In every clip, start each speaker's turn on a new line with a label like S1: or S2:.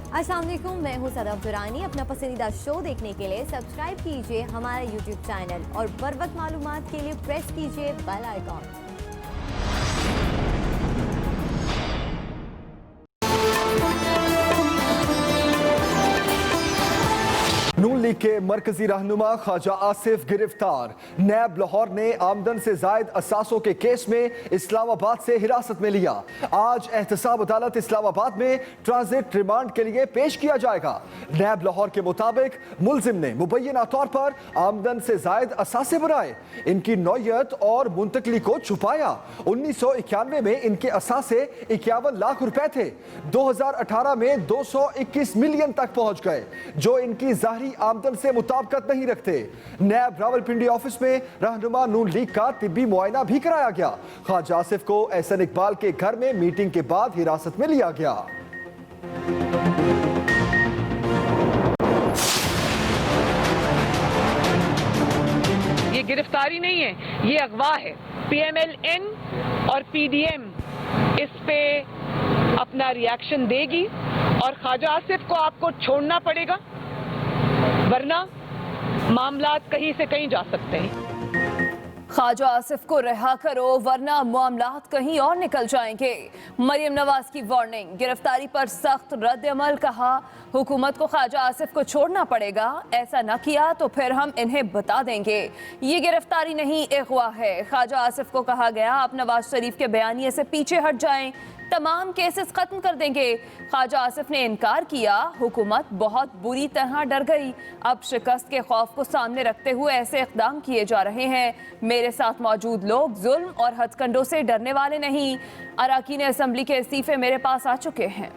S1: अस्सलाम वालेकुम, मैं हूँ सदफ दुरानी। अपना पसंदीदा शो देखने के लिए सब्सक्राइब कीजिए हमारा यूट्यूब चैनल और बर वक्त मालूमात के लिए प्रेस कीजिए बेल आइकॉन।
S2: नून लीग के मरकजी रहनुमा ख्वाजा आसिफ गिरफ्तार। नैब लाहौर ने आमदन से जायद असासों के केस में इस्लामाबाद से हिरासत में लिया। आज एहतसाब अदालत इस्लामाबाद में ट्रांजिट रिमांड के लिए पेश किया जाएगा। नैब लाहौर के मुताबिक मुलजिम ने मुबैना तौर पर आमदन से जायद असासे बनाए, इनकी नौयत और मुंतकली को छुपाया। 1991 में इनके असासे 51 लाख रुपए थे, 2018 में 221 मिलियन तक पहुंच गए, जो इनकी जाहिरी आमदन से मुताबिकत नहीं रखते। नैब रावलपिंडी ऑफिस में रहनुमा नून लीग का तिब्बी मुआयना भी कराया गया। ख्वाजा आसिफ को एहसन इकबाल के घर में मीटिंग के बाद हिरासत में लिया गया।
S3: ये गिरफ्तारी नहीं है, ये अगवा है। PMLN और PDM इस पे अपना रिएक्शन देगी और ख्वाजा आसिफ को आपको छोड़ना पड़ेगा, वरना मामलात कहीं से कहीं जा सकते हैं।
S4: ख्वाजा आसिफ को रिहा करो वरना मामलात कहीं और निकल जाएंगे। मरियम नवाज की वार्निंग, गिरफ्तारी पर सख्त रद्द अमल। कहा हुकूमत को ख्वाजा आसिफ को छोड़ना पड़ेगा, ऐसा न किया तो फिर हम इन्हें बता देंगे। ये गिरफ्तारी नहीं, अगवा है। ख्वाजा आसिफ को कहा गया आप नवाज शरीफ के बयानिए से पीछे हट जाएं, तमाम केसेस खत्म कर देंगे। ख्वाजा आसिफ ने इनकार किया, हुकूमत बहुत बुरी तरह डर गई। अब शिकस्त के खौफ को सामने रखते हुए ऐसे इक़दाम किए जा रहे हैं। मेरे साथ मौजूद लोग जुल्म और हथकंडों से डरने वाले नहीं। अरकान असम्बली के इस्तीफे मेरे पास आ चुके हैं।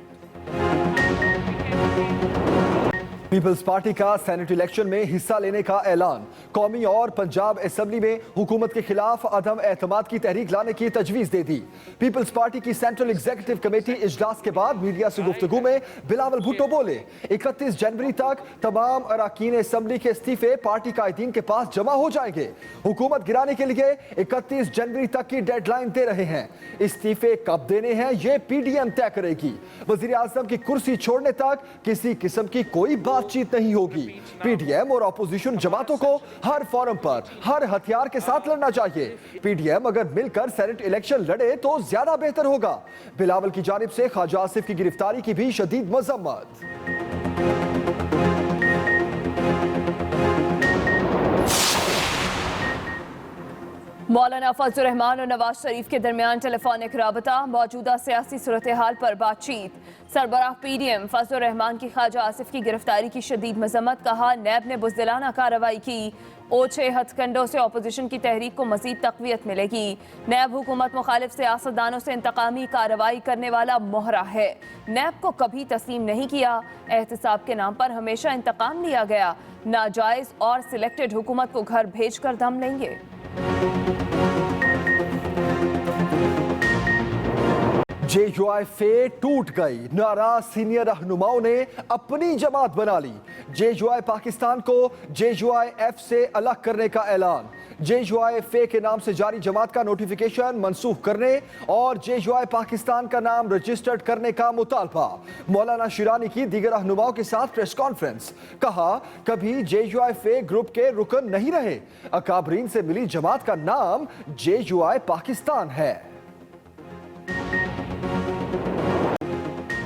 S2: पीपल्स पार्टी का सेनेट इलेक्शन में हिस्सा लेने का ऐलान। कौमी और पंजाब असम्बली में हुकूमत के खिलाफ अदम एतमाद की तहरीक लाने की तजवीज दे दी। पीपल्स पार्टी की सेंट्रल एग्जीक्यूटिव कमेटी इजलास के बाद मीडिया से गुफ्तगू में बिलावल भुट्टो बोले, 31 जनवरी तक तमाम अरकान असम्बली के इस्तीफे पार्टी कायदीन के पास जमा हो जाएंगे। हुकूमत गिराने के लिए 31 जनवरी तक की डेडलाइन दे रहे हैं। इस्तीफे कब देने हैं ये PDM तय करेगी। वजीर आजम की कुर्सी छोड़ने तक किसी किस्म की कोई बातचीत नहीं होगी। PDM और अपोजिशन जमातों को हर फोरम पर हर हथियार के साथ लड़ना चाहिए। PDM अगर मिलकर सेनेट इलेक्शन लड़े तो ज्यादा बेहतर होगा। बिलावल की जानिब से ख्वाजा आसिफ की गिरफ्तारी की भी शदीद मजम्मत।
S4: मौलाना फजल रहमान और नवाज शरीफ के दरमियान टेलीफोनिक राबता, मौजूदा सियासी सूरत हाल पर बातचीत। सरबराह PDM फजल रहमान की ख्वाजा आसिफ की गिरफ्तारी की शदीद मजम्मत। कहा नैब ने बुज़दिलाना कार्रवाई की, ओछे हथकंडों से अपोजिशन की तहरीक को मजीद तक़वियत मिलेगी। नैब हुकूमत मुखालिफ सियासतदानों से इंतकामी कार्रवाई करने वाला मोहरा है। नैब को कभी तस्लीम नहीं किया, एहतसाब के नाम पर हमेशा इंतकाम लिया गया। नाजायज और सिलेक्टेड हुकूमत को घर भेज कर दम लेंगे।
S2: JUI टूट गई, नाराज सीनियर रहनुमाओं ने अपनी जमात बना ली। JUI पाकिस्तान को JUI-F से अलग करने का ऐलान। JUI के नाम से जारी जमात का नोटिफिकेशन मनसूख करने और JUI पाकिस्तान का नाम रजिस्टर्ड करने का मुतालबा। मौलाना शिरानी की दीगर रहनुमाओं के साथ प्रेस कॉन्फ्रेंस। कहा कभी JUI ग्रुप के रुकन नहीं रहे, अकाबरीन से मिली जमात का नाम JUI पाकिस्तान है।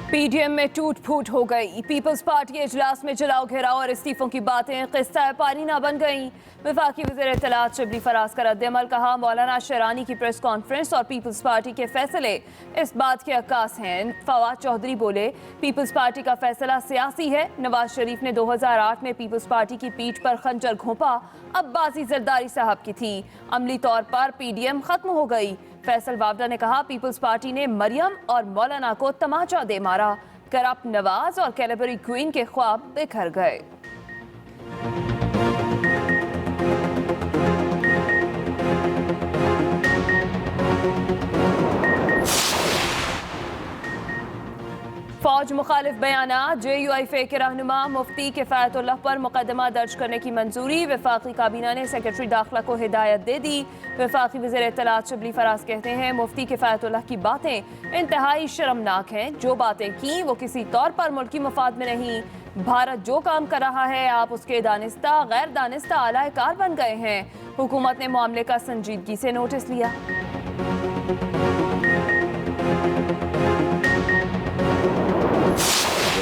S4: PDM में टूट फूट हो गई। पीपल्स पार्टी इजलास में जलाओ घेराव और इस्तीफों की बातें किस्सा पानी ना बन गई। वफाकी वज़ीर इत्तलात शिबली फराज का रद्द-ए-अमल। कहा मौलाना शिरानी की प्रेस कॉन्फ्रेंस और पीपल्स पार्टी के फैसले इस बात के अक्कास हैं। फवाद चौधरी बोले पीपल्स पार्टी का फैसला सियासी है। नवाज शरीफ ने 2008 में पीपल्स पार्टी की पीठ पर खंजर घोंपा, अब बाजी जरदारी साहब की थी। अमली तौर पर PDM खत्म हो गई। फैसल वावडा ने कहा पीपल्स पार्टी ने मरियम और मौलाना को तमाचा दे मारा, करप्ट नवाज और कैलेबरी क्वीन के ख्वाब बिखर गए। फौज मुखालिफ बयाना, JUIF के रहनुमा मुफ्ती किफ़ायतुल्लाह पर मुकदमा दर्ज करने की मंजूरी। वफाकी काबीना ने सेक्रेटरी दाखिला को हिदायत दे दी। वफाकी वज़ीर इत्तलात शबली फराज कहते हैं मुफ्ती किफ़ायतुल्लाह की बातें इंतहाई शर्मनाक हैं। जो बातें की वो किसी तौर पर मुल्की मफाद में नहीं। भारत जो काम कर रहा है आप उसके दानिस्ता गैर दानिस्ता आलाकार बन गए हैं। हुकूमत ने मामले का संजीदगी से नोटिस लिया।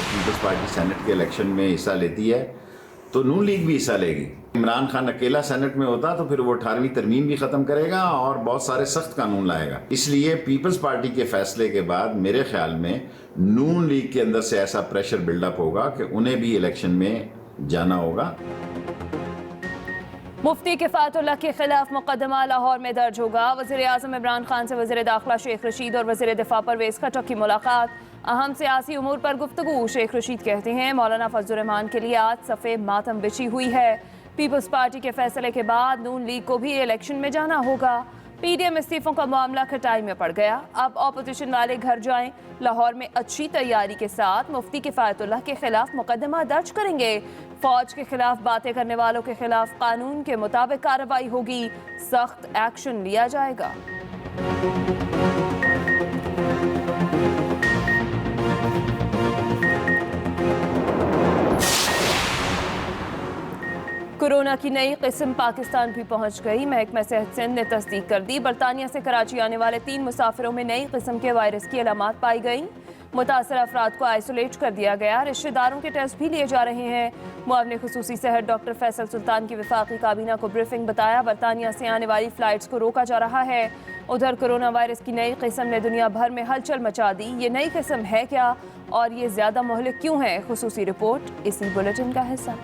S5: पीपल्स पार्टी सेनेट के इलेक्शन में हिस्सा लेती है तो नून लीग भी हिस्सा लेगी। इमरान खान अकेला सेनेट में होता तो फिर वो 18वीं तरमीम भी खत्म करेगा और बहुत सारे सख्त कानून लाएगा। इसलिए पीपल्स पार्टी के फैसले के बाद मेरे ख्याल में नून लीग के अंदर से ऐसा प्रेशर बिल्डअप होगा कि उन्हें भी इलेक्शन में जाना होगा।
S4: मुफ्ती किफ़ायतुल्लाह के खिलाफ मुकदमा लाहौर में दर्ज होगा। वज़ीर आज़म इमरान खान से वज़ीर दाखिला शेख रशीद और वज़ीर दिफा परवेज़ खट्टक की मुलाकात। अहम सियासी उमूर पर गुफ्तगू। शेख रशीद कहते हैं मौलाना फजल रहमान के लिए आज सफ़े मातम बिछी हुई है। पीपल्स पार्टी के फैसले के बाद नून लीग को भी इलेक्शन में जाना होगा। PDM इस्तीफों का मामला खटाई में पड़ गया। अब ऑपोजिशन वाले घर जाएं। लाहौर में अच्छी तैयारी के साथ मुफ्ती किफ़ायतुल्लाह के खिलाफ मुकदमा दर्ज करेंगे। फौज के खिलाफ बातें करने वालों के खिलाफ कानून के मुताबिक कार्रवाई होगी। सख्त एक्शन लिया जाएगा। कोरोना की नई किस्म पाकिस्तान भी पहुंच गई। महकमा सेहत सिंध ने तस्दीक कर दी। बरतानिया से कराची आने वाले 3 मुसाफिरों में नई किस्म के वायरस की अलामात पाई गई। मुतासर अफराद को आइसोलेट कर दिया गया। रिश्तेदारों के टेस्ट भी लिए जा रहे हैं। मुआवने खुसूसी सेहत डॉक्टर फैसल सुल्तान की वफाकी काबीना को ब्रीफिंग बताया। बरतानिया से आने वाली फ्लाइट्स को रोका जा रहा है। उधर कोरोना वायरस की नई किस्म ने दुनिया भर में हलचल मचा दी। ये नई किस्म है क्या और ये ज़्यादा मुहलिक क्यों है? खुसूसी रिपोर्ट इसी बुलेटिन का हिस्सा।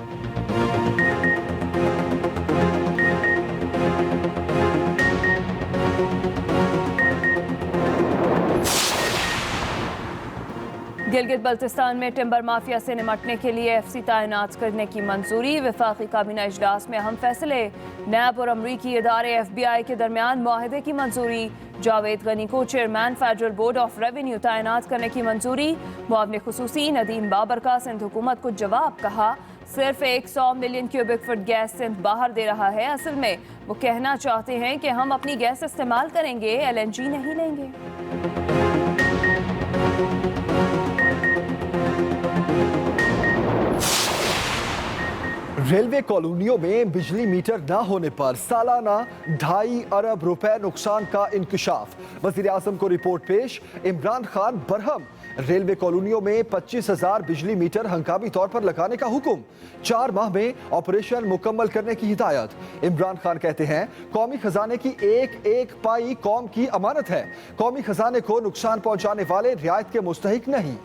S4: गिलगित बल्तिस्तान में टिम्बर माफिया से निपटने के लिए FC तैनात करने की मंजूरी। वफाकी काबीना इजलास में अहम फैसले। नैब और अमरीकी इदारे FBI के दरमियान मुआहदे की मंजूरी। जावेद गनी को chairman federal board of revenue तैनात करने की मंजूरी। मुआवने खुसूसी नदीम बाबर का सिंध हुकूमत को जवाब। कहा सिर्फ 100 million cubic foot gas Sindh बाहर दे रहा है। असल में वो कहना चाहते हैं कि हम अपनी गैस इस्तेमाल करेंगे, LNG नहीं लेंगे।
S2: रेलवे कॉलोनियों में बिजली मीटर न होने पर सालाना 2.5 अरब रुपए नुकसान का इंकशाफ। वज़ीर आज़म को रिपोर्ट पेश। इमरान खान बरहम। रेलवे कॉलोनियों में 25,000 बिजली मीटर हंगामी तौर पर लगाने का हुक्म। 4 माह में ऑपरेशन मुकम्मल करने की हिदायत। इमरान खान कहते हैं कौमी खजाने की एक एक पाई कौम की अमानत है। कौमी खजाने को नुकसान पहुंचाने वाले रियायत के मुस्तहिक नहीं।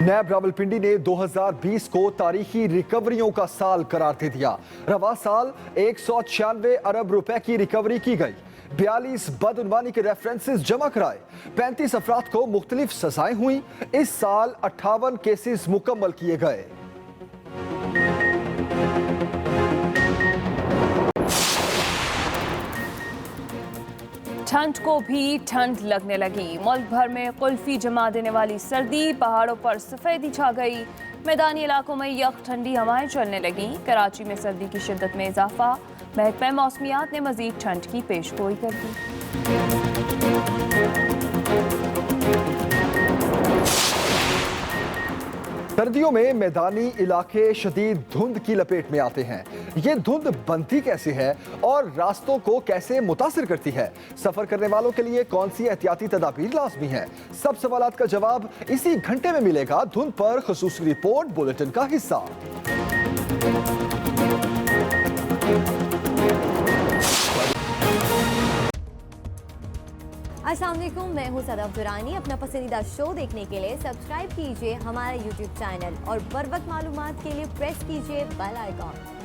S2: नैब रावलपिंडी ने 2020 को तारीखी रिकवरियों का साल करार दे दिया। रवा साल 196 अरब रुपए की रिकवरी की गई। 42 बदउनवानी के रेफरेंसेस जमा कराए। 35 अफराद को मुख्तलिफ सजाएं हुई। इस साल 58 केसेस मुकम्मल किए गए।
S4: ठंड को भी ठंड लगने लगी। मुल्क भर में कुल्फी जमा देने वाली सर्दी। पहाड़ों पर सफेदी छा गई। मैदानी इलाकों में यख ठंडी हवाएं चलने लगी। कराची में सर्दी की शिद्दत में इजाफा। महकमा मौसमियात ने मजीद ठंड की पेशगोई कर दी।
S2: सर्दियों में मैदानी इलाके शदीद धुंध की लपेट में आते हैं। ये धुंध बनती कैसे है और रास्तों को कैसे मुतासिर करती है? सफर करने वालों के लिए कौन सी एहतियाती तदाबीर लाजमी है? सब सवालात का जवाब इसी घंटे में मिलेगा। धुंध पर खुसूसी रिपोर्ट बुलेटिन का हिस्सा।
S1: अस्सलाम वालेकुम, मैं हूं सदफ दुरानी। अपना पसंदीदा शो देखने के लिए सब्सक्राइब कीजिए हमारा YouTube चैनल और बर वक्त मालूमात के लिए प्रेस कीजिए बेल आइकॉन।